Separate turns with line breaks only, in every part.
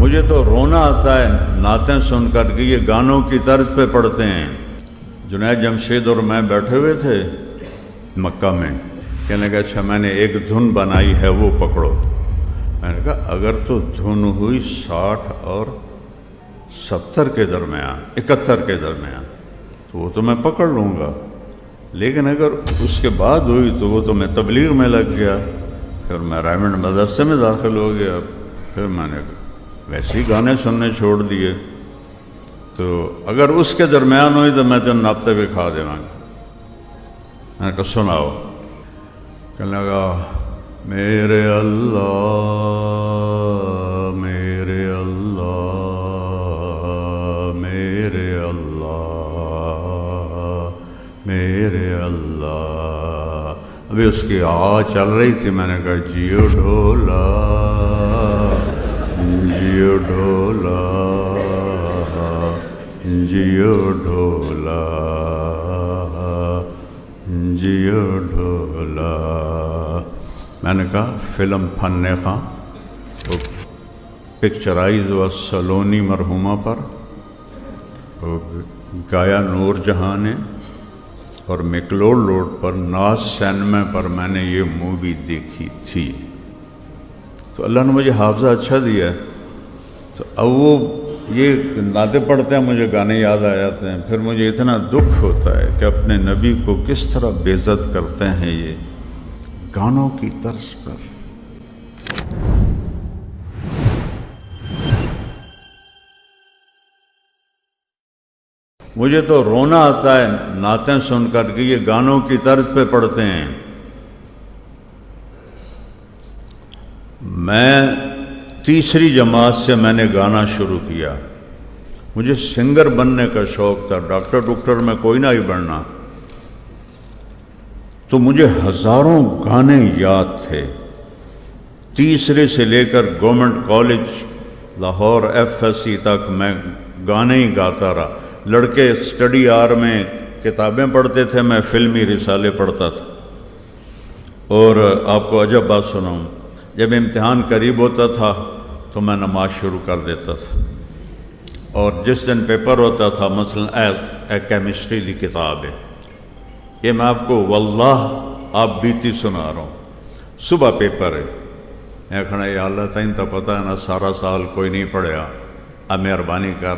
مجھے تو رونا آتا ہے نعتیں سن کر کے، یہ گانوں کی طرز پہ پڑھتے ہیں۔ جنید جمشید اور میں بیٹھے ہوئے تھے مکہ میں، کہنے لگا اچھا میں نے ایک دھن بنائی ہے وہ پکڑو۔ میں نے کہا اگر تو دھن ہوئی 60 اور 70 کے درمیان، 71 کے درمیان، تو وہ تو میں پکڑ لوں گا، لیکن اگر اس کے بعد ہوئی تو وہ تو میں تبلیغ میں لگ گیا، پھر میں رائمنڈ مدرسے میں داخل ہو گیا، پھر میں نے ویسے ہی گانے سننے چھوڑ دیے۔ تو اگر اس کے درمیان ہوئی تو میں تو ناپتے بھی کھا دے گا۔ میں نے کہا سناؤ۔ کہنے لگا میرے اللہ میرے اللہ میرے اللہ میرے اللہ۔ ابھی اس کی آواز چل رہی تھی، میں نے کہا جیو ڈھولا جیو ڈھولا جیو ڈھولا جیو ڈھولا۔ میں نے کہا فلم فن خاں وہ پکچرائز ہوا سلونی مرحومہ پر، وہ گایا نور جہاں نے، اور میکلوڈ روڈ پر ناز سینما پر میں نے یہ مووی دیکھی تھی۔ تو اللہ نے مجھے حافظہ اچھا دیا ہے، تو اب وہ یہ نعتیں پڑھتے ہیں مجھے گانے یاد آ جاتے ہیں، پھر مجھے اتنا دکھ ہوتا ہے کہ اپنے نبی کو کس طرح بے عزت کرتے ہیں یہ گانوں کی طرز پر۔ مجھے تو رونا آتا ہے نعتیں سن کر کے، یہ گانوں کی طرز پہ پڑھتے ہیں۔ میں تیسری جماعت سے میں نے گانا شروع کیا، مجھے سنگر بننے کا شوق تھا، ڈاکٹر میں کوئی نہ ہی بننا، تو مجھے ہزاروں گانے یاد تھے۔ تیسرے سے لے کر گورنمنٹ کالج لاہور FSC تک میں گانے ہی گاتا رہا۔ لڑکے اسٹڈی آر میں کتابیں پڑھتے تھے، میں فلمی رسالے پڑھتا تھا۔ اور آپ کو عجب بات سناؤں، جب امتحان قریب ہوتا تھا تو میں نماز شروع کر دیتا تھا، اور جس دن پیپر ہوتا تھا، مثلا کیمسٹری کی کتاب ہے، یہ میں آپ کو واللہ آپ بیتی سنا رہا ہوں، صبح پیپر ہے، میں کہنا یا اللہ تعین تو پتہ ہے نا سارا سال کوئی نہیں پڑھیا، اب مہربانی کر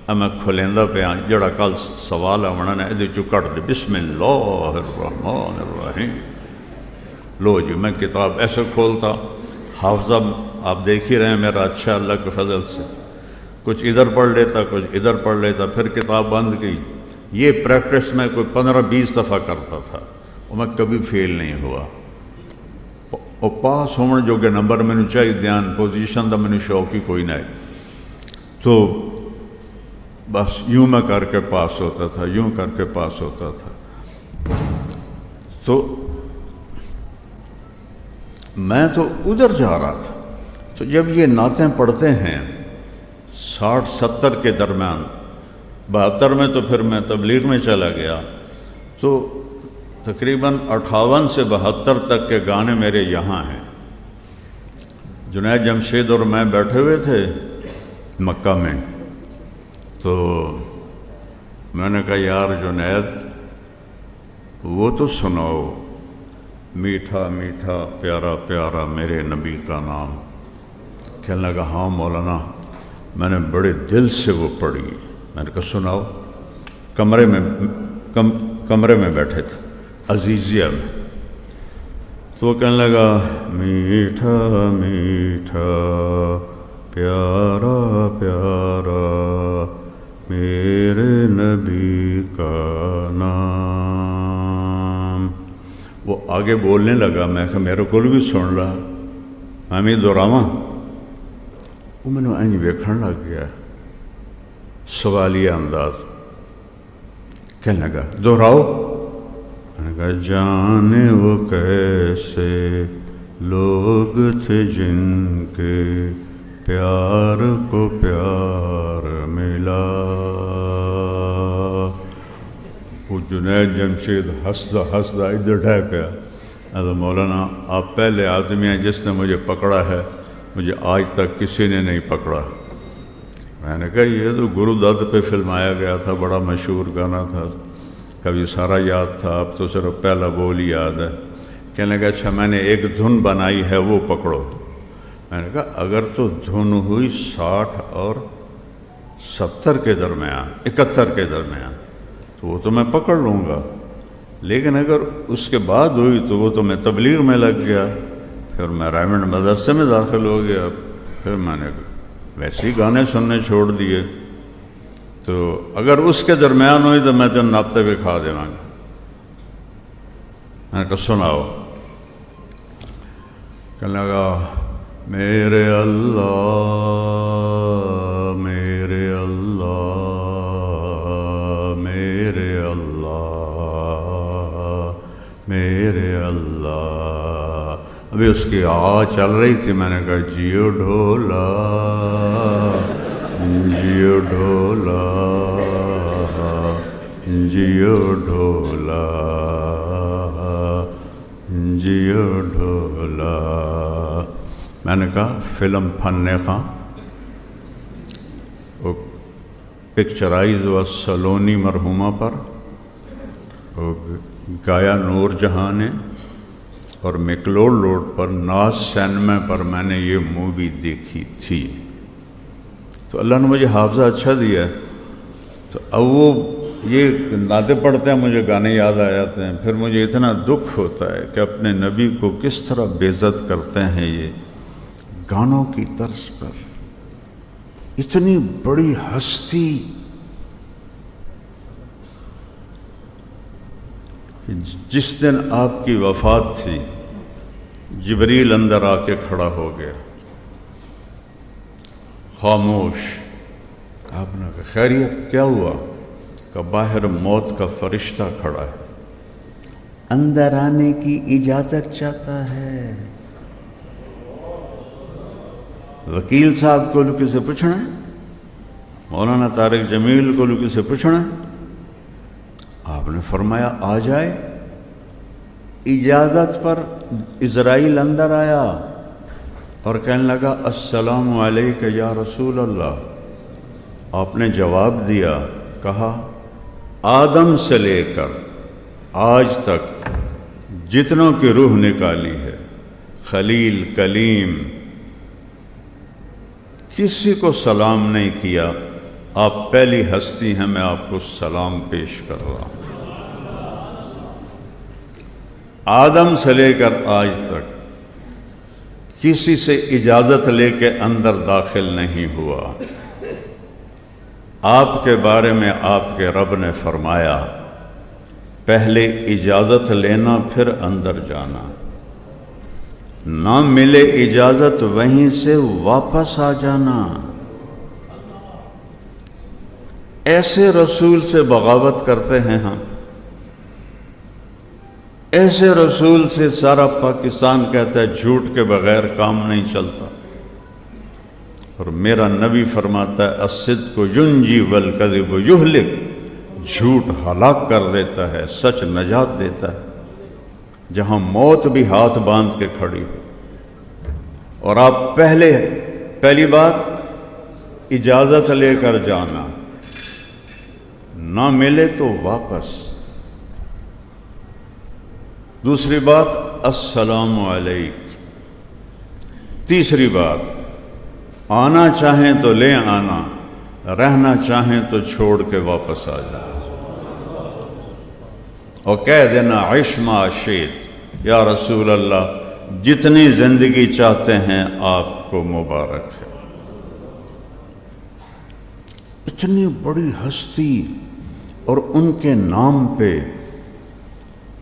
اب میں کھلیندہ پہ جڑا کل سوال ہے انہوں نے ادھے چو کٹ دے، بسم اللہ الرحمن الرحیم۔ لو جی میں کتاب ایسے کھولتا، حافظہ آپ دیکھ ہی رہے ہیں میرا اچھا اللہ کے فضل سے، کچھ ادھر پڑھ لیتا کچھ ادھر پڑھ لیتا، پھر کتاب بند کی۔ یہ پریکٹس میں کوئی 15-20 دفعہ کرتا تھا، اور میں کبھی فیل نہیں ہوا، اور پاس ہونے جو کہ نمبر میں نے چاہیے دھیان پوزیشن دا میں نے شوق ہی کوئی نہ ہے، تو بس یوں میں کر کے پاس ہوتا تھا، یوں کر کے پاس ہوتا تھا۔ تو میں تو ادھر جا رہا تھا، تو جب یہ نعتیں پڑھتے ہیں 60-70 کے درمیان، 72 میں تو پھر میں تبلیغ میں چلا گیا، تو تقریباً 58 سے 72 تک کے گانے میرے یہاں ہیں۔ جنید جمشید اور میں بیٹھے ہوئے تھے مکہ میں، تو میں نے کہا یار جنید وہ تو سناؤ، میٹھا میٹھا پیارا پیارا میرے نبی کا نام۔ کہنے لگا ہاں مولانا، میں نے بڑے دل سے وہ پڑھی۔ میں نے کہا سناؤ۔ کمرے میں بیٹھے تھے عزیزیہ میں، تو وہ کہنے لگا میٹھا میٹھا پیارا پیارا میرے نبی کا نام۔ وہ آگے بولنے لگا، میں کہا میرے کو بھی سن رہا، میں بھی دہراواں؟ وہ میں نے انج ویکھن لگ گیا، سوالیہ انداز۔ کہنے لگا دہراؤ۔ میں نے کہا جانے وہ کیسے لوگ تھے جن کے پیار کو پیار ملا۔ وہ جنید جمشید ہنستا ہنستا ادھر ڈھہ گیا۔ مولانا آپ پہلے آدمی ہیں جس نے مجھے پکڑا ہے، مجھے آج تک کسی نے نہیں پکڑا۔ میں نے کہا یہ تو گرو دت پہ فلمایا گیا تھا، بڑا مشہور گانا تھا، کبھی سارا یاد تھا، اب تو صرف پہلا بول ہی یاد ہے۔ کہنے لگا اچھا میں نے ایک دھن بنائی ہے وہ پکڑو۔ میں نے کہا اگر تو دھن ہوئی 60 اور 70 کے درمیان، 71 کے درمیان، تو وہ تو میں پکڑ لوں گا، لیکن اگر اس کے بعد ہوئی تو وہ تو میں تبلیغ میں لگ گیا، پھر میں رائمنڈ مدرسے میں داخل ہو گیا، پھر میں نے ویسے ہی گانے سننے چھوڑ دیے، تو اگر اس کے درمیان ہوئی تو میں تو ناپتے ہوئے کھا دے گا۔ میں نے کہا سناؤ۔ کہنے لگا میرے اللہ میرے اللہ میرے اللہ میرے اللہ۔ ابھی اس کی آواز چل رہی تھی، میں نے کہا جیو ڈھولا جیو ڈھولا جیو ڈھولا جیو ڈھولا۔ میں نے کہا فلم فن خاں وہ پکچرائز ہوا سلونی مرحومہ پر، وہ گایا نور جہاں نے، اور میکلوڈ روڈ پر ناز سینما پر میں نے یہ مووی دیکھی تھی۔ تو اللہ نے مجھے حافظہ اچھا دیا ہے، تو اب وہ یہ نعتیں پڑھتے ہیں مجھے گانے یاد آ جاتے ہیں، پھر مجھے اتنا دکھ ہوتا ہے کہ اپنے نبی کو کس طرح بے عزت کرتے ہیں یہ گانوں کی طرز پر۔ اتنی بڑی ہستی جس دن آپ کی وفات تھی، جبریل اندر آ کے کھڑا ہو گیا، خاموش۔ آپ نے کہا خیریت کیا ہوا؟ کہ باہر موت کا فرشتہ کھڑا ہے، اندر آنے کی اجازت چاہتا ہے۔ وکیل صاحب کو لوگ سے پوچھنا ہے، مولانا طارق جمیل کو لوگ سے پوچھنا ہے۔ آپ نے فرمایا آ جائے۔ اجازت پر اسرائیل اندر آیا اور کہنے لگا السلام علیک یا رسول اللہ۔ آپ نے جواب دیا، کہا آدم سے لے کر آج تک جتنوں کی روح نکالی ہے، خلیل کلیم، کسی کو سلام نہیں کیا، آپ پہلی ہستی ہیں، میں آپ کو سلام پیش کر رہا ہوں۔ آدم سے لے کر آج تک کسی سے اجازت لے کے اندر داخل نہیں ہوا۔ آپ کے بارے میں آپ کے رب نے فرمایا پہلے اجازت لینا پھر اندر جانا، نہ ملے اجازت وہیں سے واپس آ جانا۔ ایسے رسول سے بغاوت کرتے ہیں ہم، ایسے رسول سے سارا پاکستان کہتا ہے جھوٹ کے بغیر کام نہیں چلتا، اور میرا نبی فرماتا ہے الصدق ینجی والکذب یہلک، جھوٹ ہلاک کر دیتا ہے، سچ نجات دیتا ہے۔ جہاں موت بھی ہاتھ باندھ کے کھڑی ہو، اور آپ پہلی بات اجازت لے کر جانا، نہ ملے تو واپس۔ دوسری بات السلام علیکم۔ تیسری بات آنا چاہیں تو لے آنا، رہنا چاہیں تو چھوڑ کے واپس آ جائیں، اور کہہ دینا عش ما شئت، یا رسول اللہ جتنی زندگی چاہتے ہیں آپ کو مبارک ہے۔ اتنی بڑی ہستی، اور ان کے نام پہ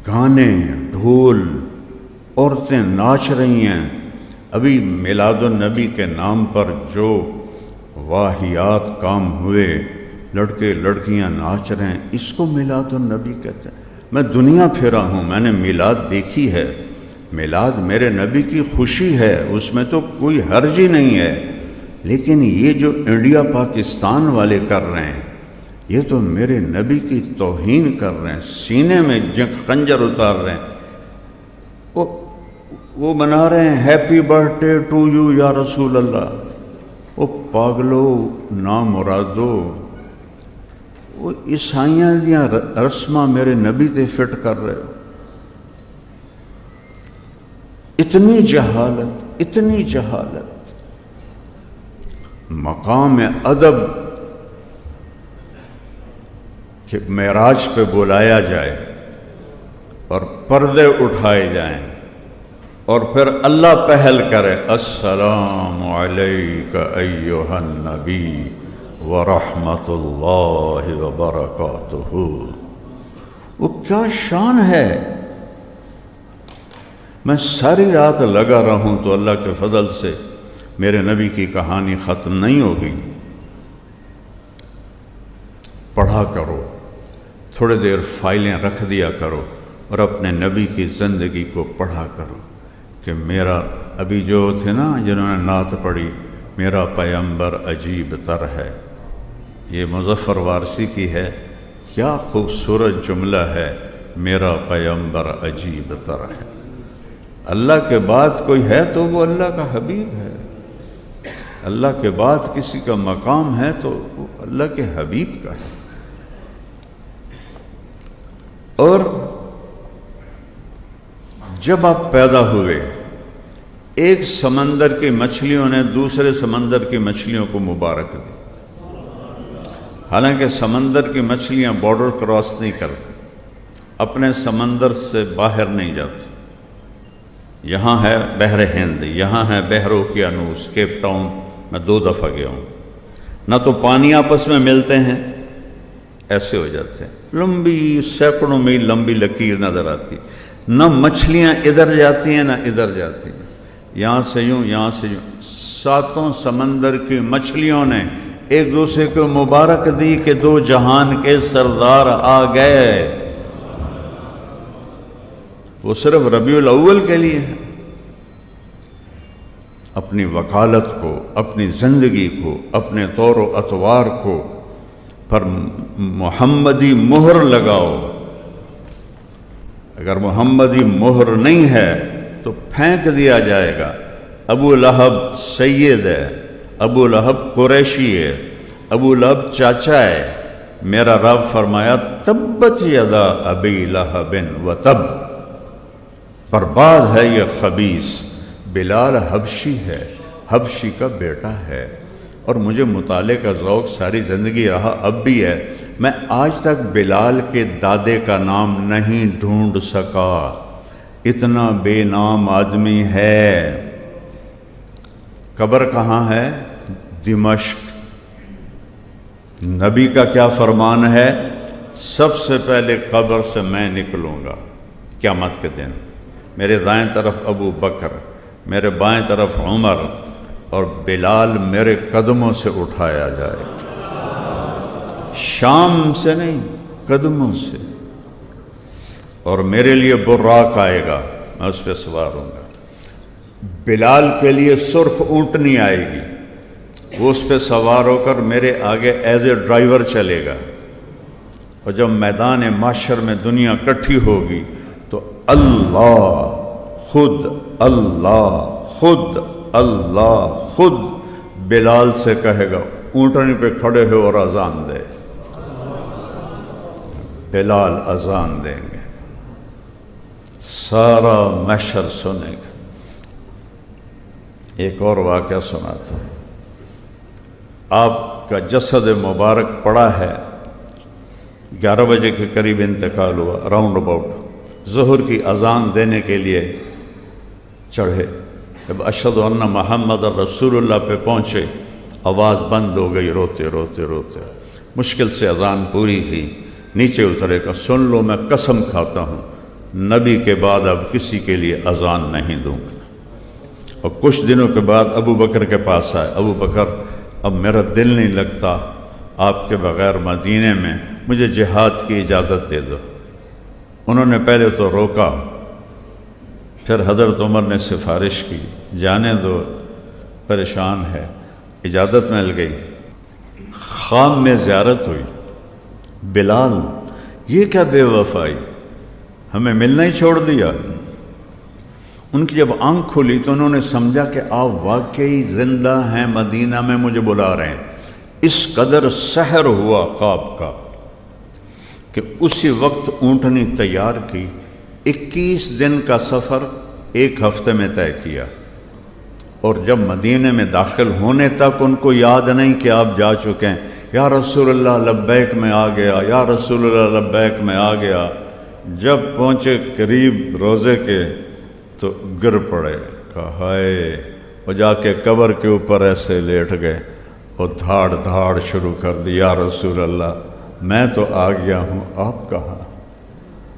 گانے، ڈھول، عورتیں ناچ رہی ہیں۔ ابھی میلاد النبی کے نام پر جو واہیات کام ہوئے، لڑکے لڑکیاں ناچ رہے ہیں، اس کو میلاد النبی کہتے ہیں۔ میں دنیا پھرا ہوں، میں نے میلاد دیکھی ہے، میلاد میرے نبی کی خوشی ہے، اس میں تو کوئی حرج ہی نہیں ہے، لیکن یہ جو انڈیا پاکستان والے کر رہے ہیں، یہ تو میرے نبی کی توہین کر رہے ہیں، سینے میں خنجر اتار رہے ہیں۔ وہ منا رہے ہیں ہیپی برتھ ڈے ٹو یو یا رسول اللہ. وہ پاگلو نامرادو، وہ عیسائیاں دیاں رسماں میرے نبی تے فٹ کر رہے ہو. اتنی جہالت، اتنی جہالت. مقام ادب کہ معراج پہ بلایا جائے اور پردے اٹھائے جائیں اور پھر اللہ پہل کرے، السلام علیک ایھا النبی ورحمۃ اللہ وبرکاتہ. وہ کیا شان ہے. میں ساری رات لگا رہوں تو اللہ کے فضل سے میرے نبی کی کہانی ختم نہیں ہوگی. پڑھا کرو، تھوڑی دیر فائلیں رکھ دیا کرو اور اپنے نبی کی زندگی کو پڑھا کرو کہ میرا ابھی جو تھے نا جنہوں نے نعت پڑھی، میرا پیمبر عجیب تر ہے، یہ مظفر وارثی کی ہے. کیا خوبصورت جملہ ہے، میرا پیمبر عجیب تر ہے. اللہ کے بعد کوئی ہے تو وہ اللہ کا حبیب ہے. اللہ کے بعد کسی کا مقام ہے تو وہ اللہ کے حبیب کا ہے. اور جب آپ پیدا ہوئے، ایک سمندر کی مچھلیوں نے دوسرے سمندر کی مچھلیوں کو مبارک دی. حالانکہ سمندر کی مچھلیاں بارڈر کراس نہیں کرتی، اپنے سمندر سے باہر نہیں جاتی. یہاں ہے بحر ہند، یہاں ہے بحر اوقیانوس. کیپ ٹاؤن میں 2 دفعہ گیا ہوں. نہ تو پانی آپس میں ملتے ہیں، ایسے ہو جاتے ہیں، لمبی سینکڑوں میل لمبی لکیر نظر آتی. نہ مچھلیاں ادھر جاتی ہیں نہ ادھر جاتی ہیں، یہاں سے یوں یہاں سے یوں. 7 سمندر کی مچھلیوں نے ایک دوسرے کو مبارک دی کہ 2 جہان کے سردار آ گئے. وہ صرف ربیع الاول کے لیے ہے. اپنی وکالت کو، اپنی زندگی کو، اپنے طور و اطوار کو پر محمدی مہر لگاؤ. اگر محمدی مہر نہیں ہے تو پھینک دیا جائے گا. ابو لہب سید ہے، ابو لہب قریشی ہے، ابو لہب چاچا ہے. میرا رب فرمایا تبت یدا ابی لہب وتب، برباد ہے یہ خبیث. بلال حبشی ہے، حبشی کا بیٹا ہے، اور مجھے مطالعے کا ذوق ساری زندگی رہا، اب بھی ہے. میں آج تک بلال کے دادے کا نام نہیں ڈھونڈ سکا. اتنا بے نام آدمی ہے. قبر کہاں ہے؟ دمشق. نبی کا کیا فرمان ہے؟ سب سے پہلے قبر سے میں نکلوں گا قیامت کے دن. میرے دائیں طرف ابو بکر، میرے بائیں طرف عمر، اور بلال میرے قدموں سے اٹھایا جائے. شام سے نہیں، قدموں سے. اور میرے لیے براق آئے گا، میں اس پہ سوار ہوں گا. بلال کے لیے سرخ اونٹنی آئے گی، وہ اس پہ سوار ہو کر میرے آگے ایز اے ڈرائیور چلے گا. اور جب میدان محشر میں دنیا اکٹھی ہوگی تو اللہ خود، اللہ خود، اللہ خود بلال سے کہے گا اونٹنی پہ کھڑے ہو اور اذان دے. بلال اذان دیں گے، سارا محشر سنے گا. ایک اور واقعہ سناتا ہوں. آپ کا جسد مبارک پڑا ہے، 11 بجے کے قریب انتقال ہوا، راؤنڈ اباؤٹ ظہر کی اذان دینے کے لیے چڑھے. جب اشہد ان محمد رسول اللہ پہ پہنچے، آواز بند ہو گئی. روتے روتے روتے مشکل سے اذان پوری کی. نیچے اترے گا، سن لو میں قسم کھاتا ہوں نبی کے بعد اب کسی کے لیے اذان نہیں دوں گا. اور کچھ دنوں کے بعد ابو بکر کے پاس آئے. ابو بکر، اب میرا دل نہیں لگتا آپ کے بغیر مدینے میں، مجھے جہاد کی اجازت دے دو. انہوں نے پہلے تو روکا، پھر حضرت عمر نے سفارش کی، جانے دو، پریشان ہے. اجازت مل گئی. خام میں زیارت ہوئی. بلال، یہ کیا بے وفائی، ہمیں ملنا ہی چھوڑ دیا. ان کی جب آنکھ کھلی تو انہوں نے سمجھا کہ آپ واقعی زندہ ہیں، مدینہ میں مجھے بلا رہے ہیں۔ اس قدر سحر ہوا خواب کا کہ اسی وقت اونٹنی تیار کی، 21 دن کا سفر 1 ہفتے میں طے کیا، اور جب مدینے میں داخل ہونے تک ان کو یاد نہیں کہ آپ جا چکے ہیں۔ یا رسول اللہ لبیک میں آ گیا، یا رسول اللہ لبیک میں آ گیا۔ جب پہنچے قریب روزے کے تو گر پڑے، کہا ہائے، وہ جا کے قبر کے اوپر ایسے لیٹ گئے اور دھاڑ دھاڑ شروع کر دی، یا رسول اللہ میں تو آ گیا ہوں، آپ کہاں؟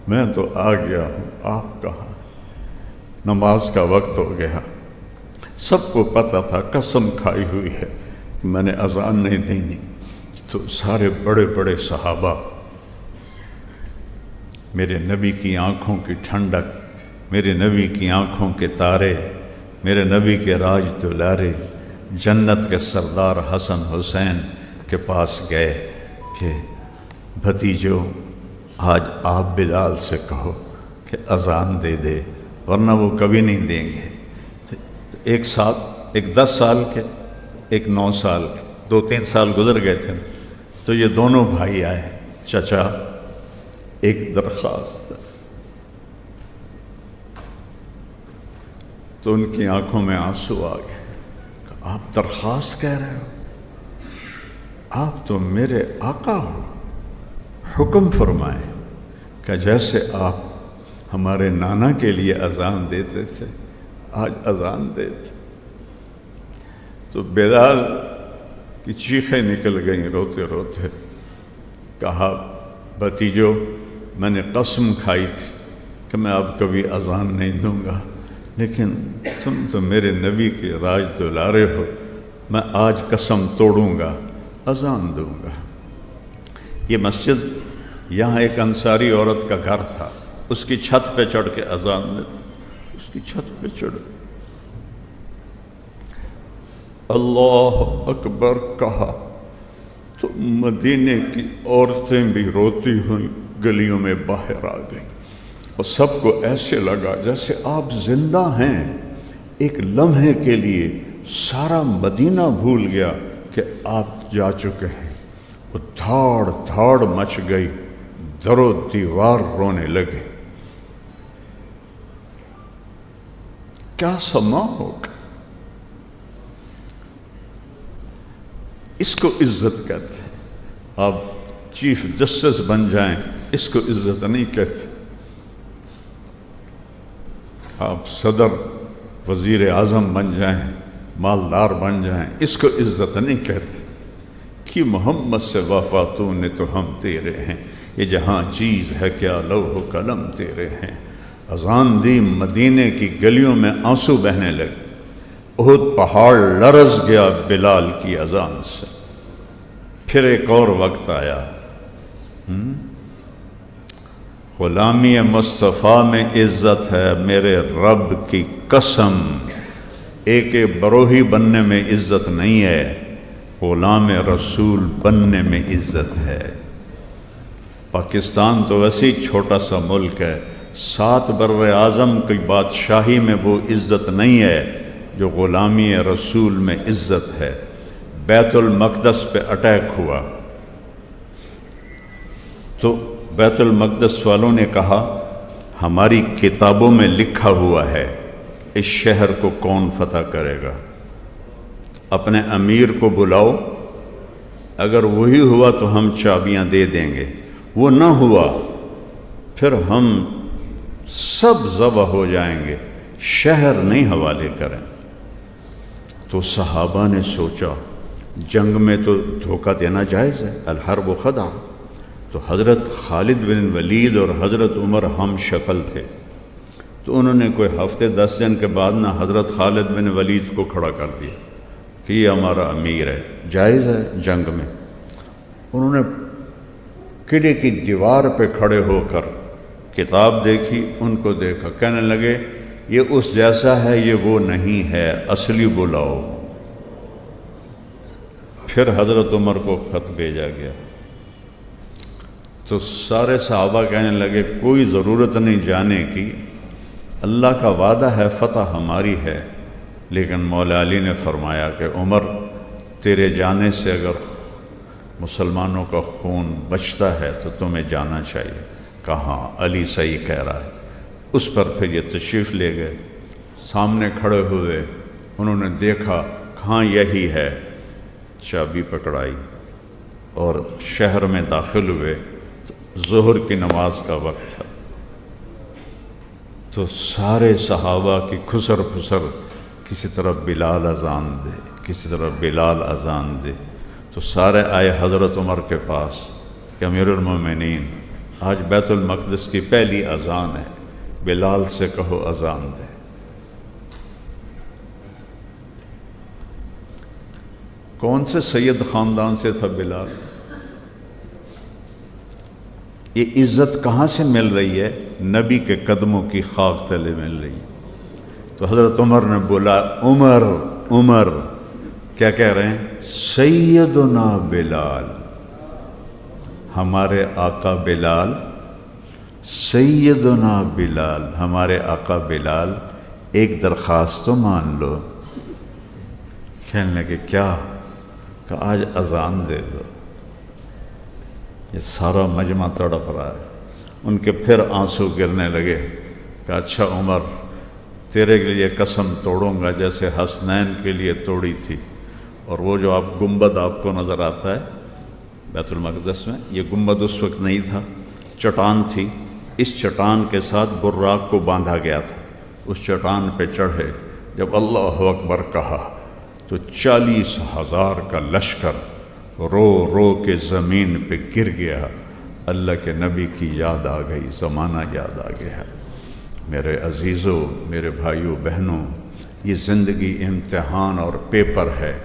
میں تو آ گیا ہوں، آپ کہاں؟ نماز کا وقت ہو گیا، سب کو پتہ تھا، قسم کھائی ہوئی ہے میں نے اذان نہیں دینی۔ تو سارے بڑے بڑے صحابہ، میرے نبی کی آنکھوں کی ٹھنڈک، میرے نبی کی آنکھوں کے تارے، میرے نبی کے راج دلارے، جنت کے سردار حسن حسین کے پاس گئے کہ بھتیجو آج آپ بلال سے کہو کہ اذان دے دے، ورنہ وہ کبھی نہیں دیں گے۔ ایک 10 سال کے، ایک 9 سال کے، 2-3 سال گزر گئے تھے، تو یہ دونوں بھائی آئے، چچا ایک درخواست ہے۔ تو ان کی آنکھوں میں آنسو آ گئے کہ آپ درخواست کہہ رہے ہو؟ آپ تو میرے آقا ہو، حکم فرمائیں کہ جیسے آپ ہمارے نانا کے لیے اذان دیتے تھے آج اذان دیتے۔ تو بلال کی چیخیں نکل گئیں روتے روتے، کہا بھتیجو میں نے قسم کھائی تھی کہ میں اب کبھی اذان نہیں دوں گا، لیکن تم تو میرے نبی کے راج دلارے ہو، میں آج قسم توڑوں گا، اذان دوں گا۔ یہ مسجد، یہاں ایک انصاری عورت کا گھر تھا، اس کی چھت پہ چڑھ کے اذان دیتے، اس کی چھت پہ چڑھ اللہ اکبر کہا تو مدینے کی عورتیں بھی روتی ہوئی گلیوں میں باہر آ گئیں، اور سب کو ایسے لگا جیسے آپ زندہ ہیں۔ ایک لمحے کے لیے سارا مدینہ بھول گیا کہ آپ جا چکے ہیں۔ وہ دھاڑ دھاڑ مچ گئی، در و دیوار رونے لگے۔ کیا سما ہوگا؟ اس کو عزت کہتے ہیں۔ آپ چیف جسٹس بن جائیں، اس کو عزت نہیں کہتے۔ آپ صدر، وزیر اعظم بن جائیں، مالدار بن جائیں، اس کو عزت نہیں کہتے۔ کہ محمد سے وفاتوں نے تو ہم تیرے ہیں، یہ جہاں چیز ہے کیا لوح و قلم تیرے ہیں۔ اذان دی، مدینے کی گلیوں میں آنسو بہنے لگے، احد پہاڑ لرز گیا بلال کی اذان سے۔ پھر ایک اور وقت آیا، غلامی مصطفیٰ میں عزت ہے، میرے رب کی قسم، ایک بروہی بننے میں عزت نہیں ہے، غلام رسول بننے میں عزت ہے۔ پاکستان تو ویسے چھوٹا سا ملک ہے، 7 بر اعظم کی بادشاہی میں وہ عزت نہیں ہے جو غلامی رسول میں عزت ہے۔ بیت المقدس پہ اٹیک ہوا تو بیت المقدس والوں نے کہا ہماری کتابوں میں لکھا ہوا ہے اس شہر کو کون فتح کرے گا، اپنے امیر کو بلاؤ، اگر وہی ہوا تو ہم چابیاں دے دیں گے، وہ نہ ہوا پھر ہم سب ذبح ہو جائیں گے، شہر نہیں حوالے کریں۔ تو صحابہ نے سوچا جنگ میں تو دھوکہ دینا جائز ہے، الحرب خدع۔ تو حضرت خالد بن ولید اور حضرت عمر ہم شکل تھے، تو انہوں نے کوئی ہفتے 10 دن کے بعد نہ حضرت خالد بن ولید کو کھڑا کر دیا کہ یہ ہمارا امیر ہے، جائز ہے جنگ میں۔ انہوں نے قلعے کی دیوار پہ کھڑے ہو کر کتاب دیکھی، ان کو دیکھا، کہنے لگے یہ اس جیسا ہے، یہ وہ نہیں ہے، اصلی بلاؤ۔ پھر حضرت عمر کو خط بھیجا گیا تو سارے صحابہ کہنے لگے کوئی ضرورت نہیں جانے کی، اللہ کا وعدہ ہے فتح ہماری ہے، لیکن مولا علی نے فرمایا کہ عمر تیرے جانے سے اگر مسلمانوں کا خون بچتا ہے تو تمہیں جانا چاہیے۔ کہاں علی صحیح کہہ رہا ہے۔ اس پر پھر یہ تشریف لے گئے، سامنے کھڑے ہوئے، انہوں نے دیکھا کہاں یہی ہے، چابی پکڑائی اور شہر میں داخل ہوئے۔ ظہر کی نماز کا وقت تھا، تو سارے صحابہ کی خسر پھسر، کسی طرف بلال اذان دے، کسی طرف بلال اذان دے، تو سارے آئے حضرت عمر کے پاس کہ امیر المومنین آج بیت المقدس کی پہلی اذان ہے، بلال سے کہو اذان دے۔ کون سے سید خاندان سے تھا بلال؟ یہ عزت کہاں سے مل رہی ہے؟ نبی کے قدموں کی خاک تلے مل رہی ہے۔ تو حضرت عمر نے بولا عمر عمر، کیا کہہ رہے ہیں؟ سیدنا بلال، ہمارے آقا بلال، سیدنا بلال، ہمارے آقا بلال، ایک درخواست تو مان لو۔ کہنے لگے کیا؟ کہ آج اذان دے دو۔ یہ سارا مجمع تڑپ رہا ہے، ان کے پھر آنسو گرنے لگے کہ اچھا عمر، تیرے کے لیے قسم توڑوں گا جیسے حسنین کے لیے توڑی تھی۔ اور وہ جو گنبد آپ کو نظر آتا ہے بیت المقدس میں، یہ گنبد اس وقت نہیں تھا، چٹان تھی، اس چٹان کے ساتھ براق کو باندھا گیا تھا۔ اس چٹان پہ چڑھے، جب اللہ اکبر کہا تو 40,000 کا لشکر رو رو کے زمین پہ گر گیا۔ اللہ کے نبی کی یاد آ گئی، زمانہ یاد آ گیا۔ میرے عزیزوں، میرے بھائیوں بہنوں، یہ زندگی امتحان اور پیپر ہے۔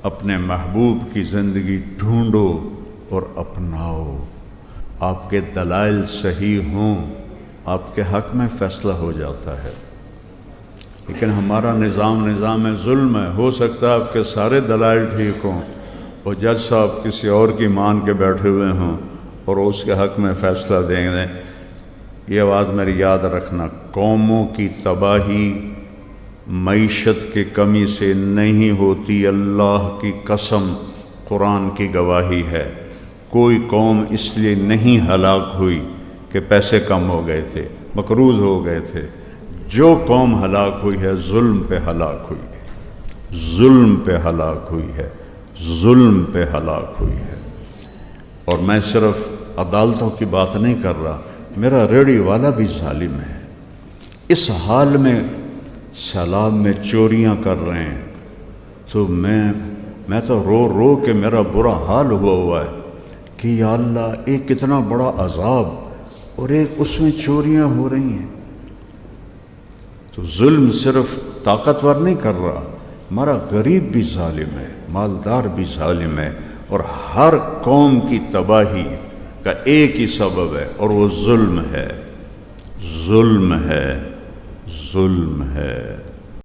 اپنے محبوب کی زندگی ڈھونڈو اور اپناؤ۔ آپ کے دلائل صحیح ہوں، آپ کے حق میں فیصلہ ہو جاتا ہے۔ لیکن ہمارا نظام ظلم ہے۔ ہو سکتا ہے آپ کے سارے دلائل ٹھیک ہوں اور جج صاحب کسی اور کی مان کے بیٹھے ہوئے ہوں اور اس کے حق میں فیصلہ دیں گے۔ یہ بات میری یاد رکھنا، قوموں کی تباہی معیشت کی کمی سے نہیں ہوتی، اللہ کی قسم، قرآن کی گواہی ہے۔ کوئی قوم اس لیے نہیں ہلاک ہوئی کہ پیسے کم ہو گئے تھے، مقروض ہو گئے تھے۔ جو قوم ہلاک ہوئی ہے ظلم پہ ہلاک ہوئی ہے، ظلم پہ ہلاک ہوئی ہے، ظلم پہ ہلاک ہوئی ہے۔ اور میں صرف عدالتوں کی بات نہیں کر رہا، میرا ریڑھی والا بھی ظالم ہے۔ اس حال میں سیلاب میں چوریاں کر رہے ہیں تو میں تو رو رو کے میرا برا حال ہوا ہے کہ یا اللہ، ایک کتنا بڑا عذاب اور ایک اس میں چوریاں ہو رہی ہیں۔ تو ظلم صرف طاقتور نہیں کر رہا، ہمارا غریب بھی ظالم ہے، مالدار بھی ظالم ہے، اور ہر قوم کی تباہی کا ایک ہی سبب ہے اور وہ ظلم ہے، ظلم ہے، ظلم ہے۔